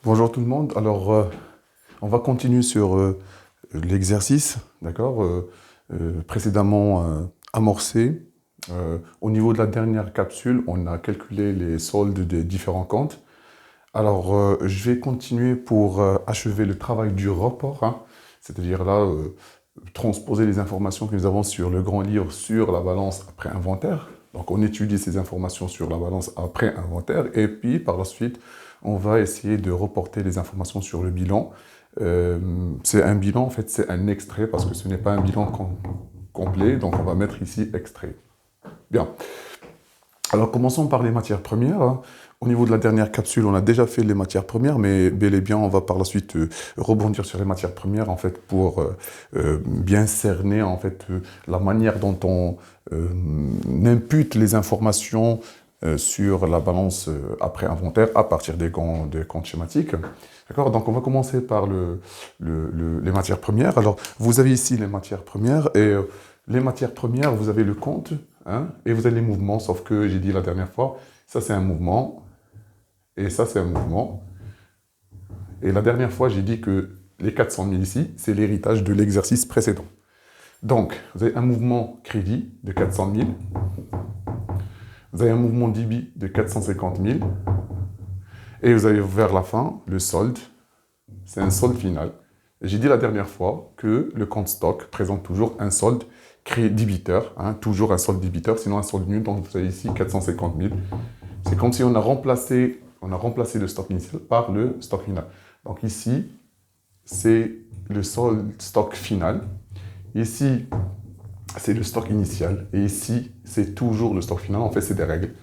Bonjour tout le monde. Alors, on va continuer sur l'exercice, d'accord, précédemment amorcé. Au niveau de la dernière capsule, on a calculé les soldes des différents comptes. Alors, je vais continuer pour achever le travail du report, hein, c'est-à-dire là, transposer les informations que nous avons sur le grand livre sur la balance après inventaire. Donc, on étudie ces informations sur la balance après inventaire et puis par la suite, on va essayer de reporter les informations sur le bilan. C'est un bilan, en fait, c'est un extrait parce que ce n'est pas un bilan complet, donc on va mettre ici extrait. Bien. Alors, commençons par les matières premières, hein. Au niveau de la dernière capsule, on a déjà fait les matières premières, mais bel et bien, on va par la suite rebondir sur les matières premières, en fait, pour bien cerner, en fait, la manière dont on impute les informations sur la balance après inventaire à partir des comptes schématiques. D'accord? Donc, on va commencer par les matières premières. Alors, vous avez ici les matières premières, et les matières premières, vous avez le compte, hein, et vous avez les mouvements, sauf que j'ai dit la dernière fois, ça c'est un mouvement, et ça c'est un mouvement. Et la dernière fois, j'ai dit que les 400 000 ici, c'est l'héritage de l'exercice précédent. Donc, vous avez un mouvement crédit de 400 000, vous avez un mouvement débit de 450 000, et vous avez vers la fin le solde, c'est un solde final. J'ai dit la dernière fois que le compte stock présente toujours un solde débiteur, hein, toujours un solde débiteur, sinon un solde nul, donc vous avez ici 450 000. C'est comme si on a remplacé le stock initial par le stock final. Donc ici, c'est le solde stock final. Ici, c'est le stock initial. Et ici, c'est toujours le stock final. En fait, c'est des règles.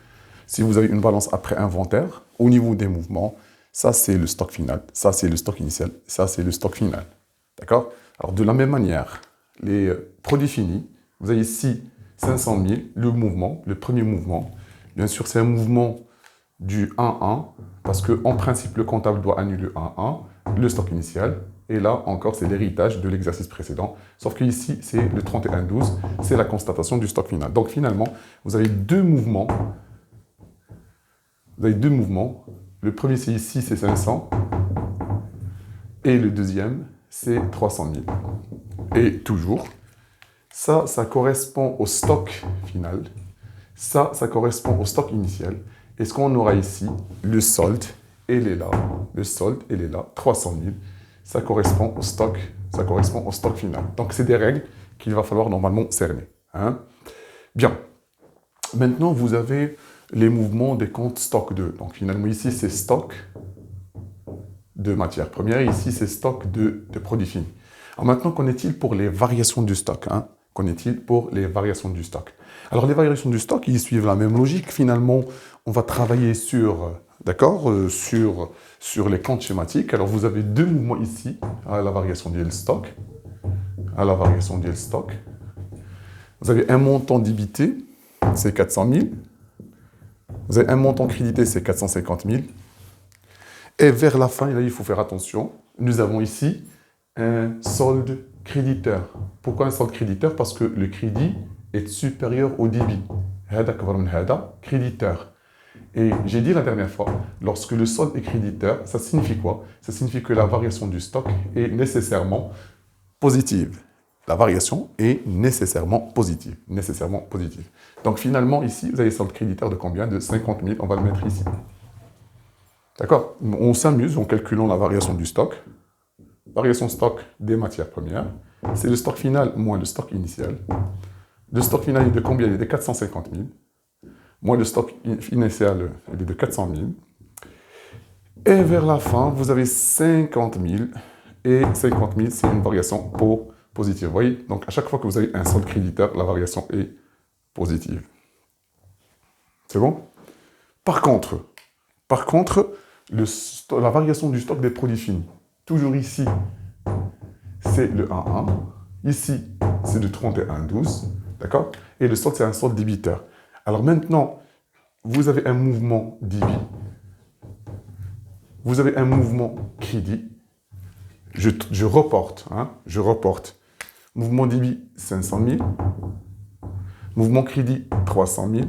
Si vous avez une balance après inventaire, au niveau des mouvements, ça, c'est le stock final. Ça, c'est le stock initial. Ça, c'est le stock final. D'accord? Alors, de la même manière, les produits finis, vous avez ici 500 000, le mouvement, le premier mouvement. Bien sûr, c'est un mouvement du 1-1, parce qu'en principe, le comptable doit annuler 1-1, le stock initial, et là encore, c'est l'héritage de l'exercice précédent, sauf qu'ici, c'est le 31-12, c'est la constatation du stock final. Donc finalement, vous avez deux mouvements. Vous avez deux mouvements. Le premier, c'est ici, c'est 500, et le deuxième, c'est 300 000. Et toujours, ça correspond au stock final. Ça correspond au stock initial. Et ce qu'on aura ici, le solde, il est là. Le solde, il est là, 300 000. Ça correspond au stock final. Donc, c'est des règles qu'il va falloir normalement cerner, hein. Bien. Maintenant, vous avez les mouvements des comptes stock 2. Donc, finalement, ici, c'est stock de matières premières. Ici, c'est stock de produits finis. Alors maintenant, qu'en est-il pour les variations du stock, hein? Qu'en est-il pour les variations du stock? Alors, les variations du stock, ils suivent la même logique. Finalement, on va travailler sur, d'accord, sur les comptes schématiques. Alors, vous avez deux mouvements ici, à la variation du stock. À la variation du stock. Vous avez un montant débité, c'est 400 000. Vous avez un montant crédité, c'est 450 000. Et vers la fin, et là, il faut faire attention, nous avons ici un solde créditeur. Pourquoi un solde créditeur? Parce que le crédit est supérieur au débit. Créditeur. Et j'ai dit la dernière fois, lorsque le solde est créditeur, ça signifie quoi? Ça signifie que la variation du stock est nécessairement positive. La variation est nécessairement positive. Nécessairement positive. Donc finalement, ici, vous avez un solde créditeur de combien? De 50 000. On va le mettre ici. D'accord? On s'amuse en calculant la variation du stock. Variation stock des matières premières. C'est le stock final moins le stock initial. Le stock final est de combien? Il est de 450 000. Moins le stock initial, il est de 400 000. Et vers la fin, vous avez 50 000. Et 50 000, c'est une variation positive. Vous voyez? Donc, à chaque fois que vous avez un solde créditeur, la variation est positive. C'est bon? Par contre, la variation du stock des produits finis. Toujours ici, c'est le 1-1. Ici, c'est le 31-12. D'accord? Et le stock, c'est un solde débiteur. Alors maintenant, vous avez un mouvement débit. Vous avez un mouvement crédit. Je reporte, hein, je reporte. Mouvement débit, 500 000. Mouvement crédit, 300 000.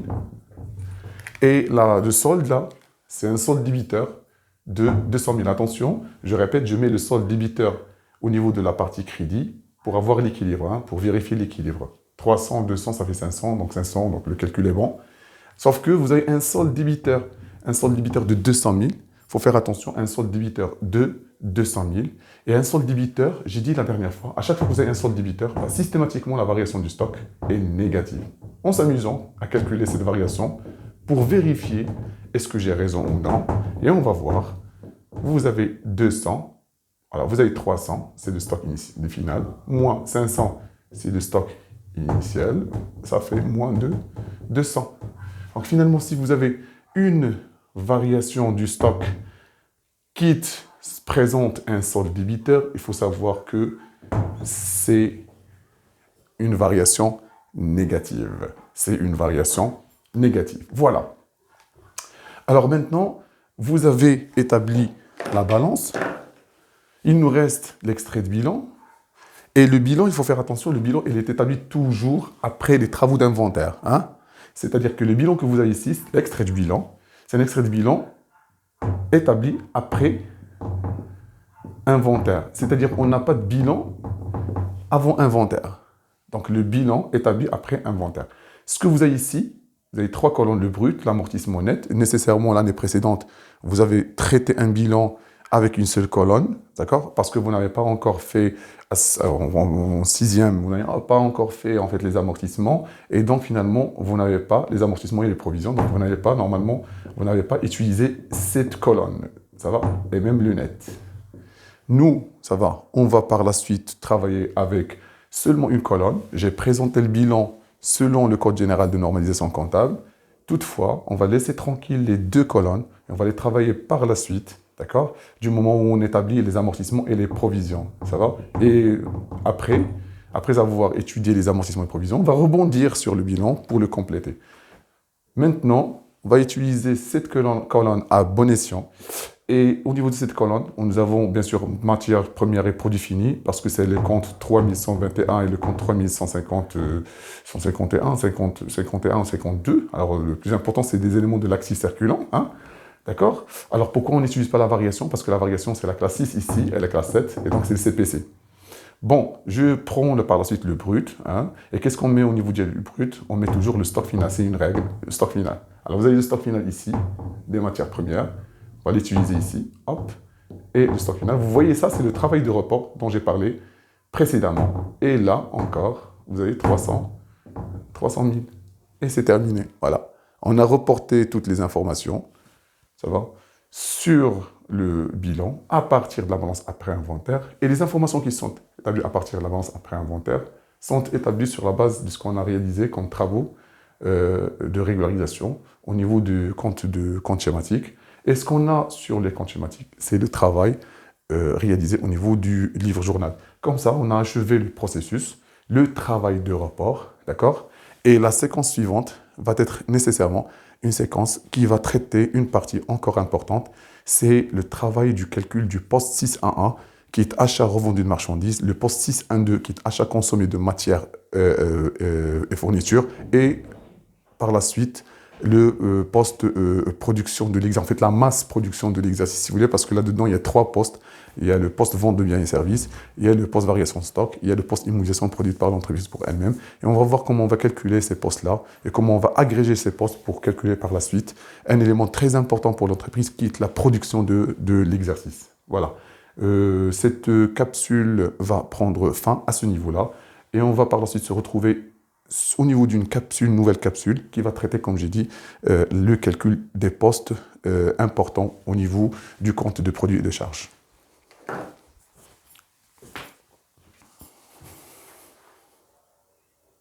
Et là, le solde, là, c'est un solde débiteur. de 200 000. Attention, je répète, je mets le solde débiteur au niveau de la partie crédit pour avoir l'équilibre, hein, pour vérifier l'équilibre. 300, 200, ça fait 500, donc 500, donc le calcul est bon. Sauf que vous avez un solde débiteur de 200 000. Il faut faire attention, un solde débiteur de 200 000. Et un solde débiteur, j'ai dit la dernière fois, à chaque fois que vous avez un solde débiteur, bah, systématiquement, la variation du stock est négative. En s'amusant à calculer cette variation pour vérifier est-ce que j'ai raison ou non. Et on va voir, vous avez 200, alors vous avez 300, c'est le stock final, moins 500, c'est le stock initial, ça fait moins de 200. Donc finalement, si vous avez une variation du stock qui présente un solde débiteur, il faut savoir que c'est une variation négative. C'est une variation négative. Voilà. Alors maintenant, vous avez établi la balance. Il nous reste l'extrait de bilan. Et le bilan, il faut faire attention, le bilan, il est établi toujours après les travaux d'inventaire. Hein? C'est-à-dire que le bilan que vous avez ici, l'extrait du bilan, c'est un extrait de bilan établi après inventaire. C'est-à-dire qu'on n'a pas de bilan avant inventaire. Donc le bilan établi après inventaire. Ce que vous avez ici, vous avez 3 colonnes, le brut, l'amortissement net. Nécessairement, l'année précédente, vous avez traité un bilan avec une seule colonne, d'accord? Parce que vous n'avez pas encore fait, en sixième, vous n'avez pas encore fait en fait les amortissements. Et donc finalement, vous n'avez pas les amortissements et les provisions. Donc vous n'avez pas, normalement, vous n'avez pas utilisé cette colonne. Ça va? Et même le net. Nous, ça va, on va par la suite travailler avec seulement une colonne. J'ai présenté le bilan selon le Code général de normalisation comptable. Toutefois, on va laisser tranquille les 2 colonnes et on va les travailler par la suite, d'accord? Du moment où on établit les amortissements et les provisions, ça va? Et après avoir étudié les amortissements et provisions, on va rebondir sur le bilan pour le compléter. Maintenant, on va utiliser cette colonne à bon escient. Et au niveau de cette colonne, nous avons bien sûr matière première et produit fini, parce que c'est le compte 3121 et le compte 3150, 151, 50, 51, 52. Alors le plus important, c'est des éléments de l'axis circulant. Hein, d'accord? Alors pourquoi on n'utilise pas la variation? Parce que la variation, c'est la classe 6 ici, et la classe 7, et donc c'est le CPC. Bon, je prends par la suite le brut. Hein, et qu'est-ce qu'on met au niveau du brut? On met toujours le stock final, c'est une règle, le stock final. Alors vous avez le stock final ici, des matières premières. On va l'utiliser ici, hop, et le stock final. Vous voyez ça, c'est le travail de report dont j'ai parlé précédemment. Et là, encore, vous avez 300 000. Et c'est terminé, voilà. On a reporté toutes les informations, ça va, sur le bilan à partir de la balance après inventaire. Et les informations qui sont établies à partir de la balance après inventaire sont établies sur la base de ce qu'on a réalisé comme travaux de régularisation au niveau du compte schématique. Et ce qu'on a sur les comptes schématiques, c'est le travail réalisé au niveau du livre journal. Comme ça, on a achevé le processus, le travail de rapport, d'accord? Et la séquence suivante va être nécessairement une séquence qui va traiter une partie encore importante, c'est le travail du calcul du poste 6.1.1, qui est achat revendu de marchandises, le poste 6.1.2, qui est achat consommé de matières et fournitures, et par la suite, le poste production de l'exercice, en fait la masse production de l'exercice, si vous voulez, parce que là-dedans, il y a 3 postes. Il y a le poste vente de biens et services, il y a le poste variation de stock, il y a le poste immobilisation produite par l'entreprise pour elle-même. Et on va voir comment on va calculer ces postes-là et comment on va agréger ces postes pour calculer par la suite un élément très important pour l'entreprise qui est la production de l'exercice. Voilà. Cette capsule va prendre fin à ce niveau-là et on va par la suite se retrouver au niveau d'une capsule, nouvelle capsule, qui va traiter, comme j'ai dit, le calcul des postes importants au niveau du compte de produits et de charges.